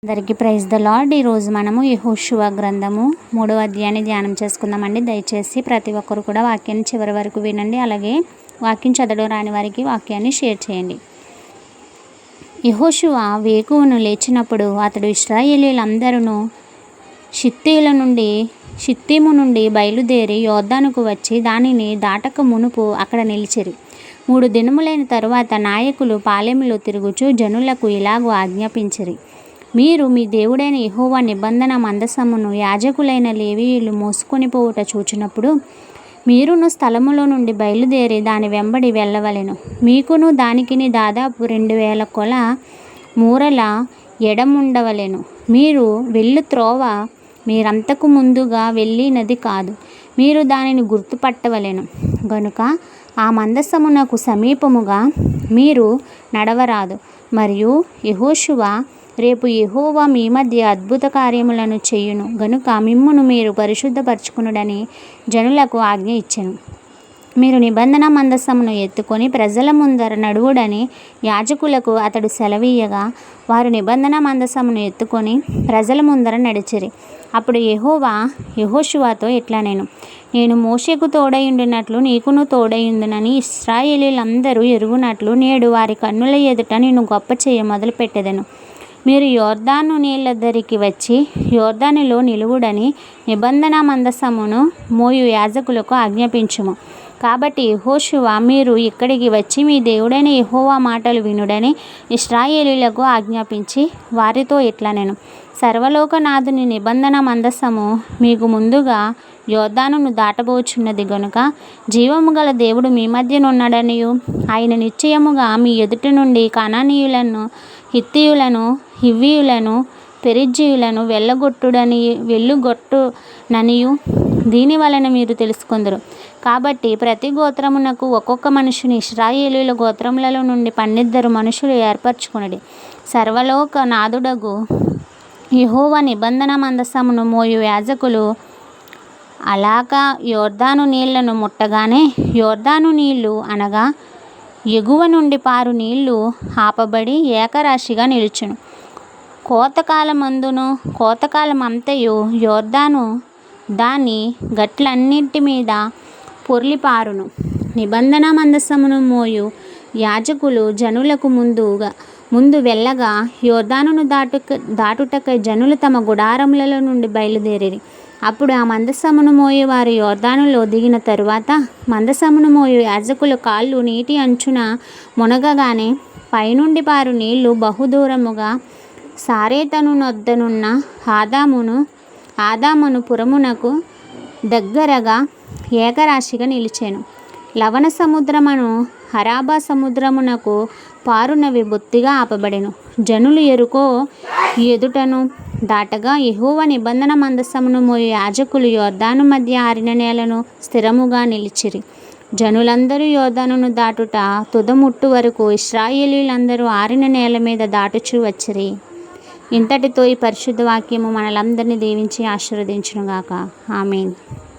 అందరికీ praise the lord. ఈరోజు మనము యెహోషువ గ్రంథము 3వ అధ్యాయాన్ని ధ్యానం చేసుకుందామండి. దయచేసి ప్రతి ఒక్కరు కూడా వాక్యాన్ని చివరి వరకు వినండి. అలాగే వాక్యం చదవడం రాని వారికి వాక్యాన్ని షేర్ చేయండి. యెహోషువ వేకువను లేచినప్పుడు అతడు ఇశ్రాయేలీయులందరూ షిత్తీము నుండి బయలుదేరి యోర్దానుకు వచ్చి దానిని దాటక మునుపు అక్కడ నిలిచిరి. 3 దినములైన తరువాత నాయకులు పాలెములో తిరుగుచూ జనులకు ఇలాగూ ఆజ్ఞాపించిరి: మీరు మీ దేవుడైన యెహోవా నిబంధన మందసమును యాజకులైన లేవీయులు మోసుకొని పోవుట చూచినప్పుడు మీరును స్థలములో నుండి బయలుదేరి దాని వెంబడి వెళ్ళవలెను. మీకును దానికిని దాదాపు 2000 కొల మూరల ఎడముండవలెను. మీరు వెళ్ళు త్రోవ మీరంతకు ముందుగా వెళ్ళినది కాదు. మీరు దానిని గుర్తుపట్టవలెను గనుక ఆ మందసమునకు సమీపముగా మీరు నడవరాదు. మరియు యెహోషువ, రేపు యెహోవా మీ మధ్య అద్భుత కార్యములను చేయును గనుక మిమ్మును మీరు పరిశుద్ధపరచుకొనుడని జనులకు ఆజ్ఞ ఇచ్చెను. మీరు నిబంధన మందసమును ఎత్తుకొని ప్రజల ముందర నడువుడని యాజకులకు అతడు సెలవీయగా వారు నిబంధన మందసమును ఎత్తుకొని ప్రజల ముందర నడిచిరి. అప్పుడు యెహోవా యెహోషువతో నేను మోషేకు తోడయుండినట్లు నీకును తోడయుందునని ఇశ్రాయేలీయులందరూ ఎరుగునట్లు నేడు వారి కన్నుల ఎదుట నిన్ను గొప్ప చేయ మొదలుపెట్టెదను. మీరు యోర్దాను నీళ్ల దరికి వచ్చి యోర్దానులో నిలువుడని నిబంధన మందసమును మోయు యాజకులకు ఆజ్ఞాపించుము. కాబట్టి యెహోషువ, మీరు ఇక్కడికి వచ్చి మీ దేవుడైన యెహోవా మాటలు వినుడని ఇశ్రాయేలీయులకు ఆజ్ఞాపించి వారితో సర్వలోకనాథుని నిబంధన మందసము మీకు ముందుగా యోర్దానును దాటబోచున్నది గనుక జీవము గల దేవుడు మీ మధ్యనున్నాడనియు ఆయన నిశ్చయముగా మీ ఎదుట నుండి కనానీయులను, హిత్తీయులను, హివ్వీయులను, పెరిజ్జీయులను వెళ్ళగొట్టుననియు దీని వలన మీరు తెలుసుకొందురు. కాబట్టి ప్రతి గోత్రమునకు ఒక్కొక్క మనుషుని ఇశ్రాయేలీయుల గోత్రములలో నుండి 12 మనుషులు ఏర్పరచుకొనుడి. సర్వలోక నాథుడగు యెహోవా నిబంధన మందసమును మోయు యాజకులు అలాగ యోర్దాను నీళ్లను ముట్టగానే యోర్దాను నీళ్లు అనగా ఎగువ నుండి పారు నీళ్లు ఆపబడి ఏకరాశిగా నిలుచును. కోతకాలమందును కోతకాలమంతయు యోర్దాను దాని గట్లన్నిటి మీద పొర్లిపారును. నిబంధన మందసమును మోయు యాజకులు జనులకు ముందు వెళ్ళగా యోర్దానును దాటుటకై జనులు తమ గుడారములలో నుండి బయలుదేరిరి. అప్పుడు ఆ మందసమును మోయేవారు యోర్దానులో దిగిన తరువాత మందసమును మోయు యాజకుల కాళ్ళు నీటి అంచున మునగగానే పైనుండి పారు నీళ్లు బహుదూరముగా సారెతను నొద్దనున్న ఆదామును పురమునకు దగ్గరగా ఏకరాశిగా నిలిచెను. లవణ సముద్రమును అరాబా సముద్రమునకు పారునవి బొత్తిగా ఆపబడెను. జనులు యెరికో ఎదుటను దాటగా యెహోవా నిబంధన మందసమును మోయు యాజకులు యోర్దాను మధ్య ఆరిన నేలను స్థిరముగా నిలిచిరి. జనులందరూ యోర్దానును దాటుట తుదముట్టు వరకు ఇశ్రాయేలీయులందరూ ఆరిన నేల మీద దాటుచూ వచ్చిరి. ఇంతటితో ఈ పరిశుద్ధ వాక్యము మనలందరినీ దీవించి ఆశీర్వదించునుగాక. ఆమేన్.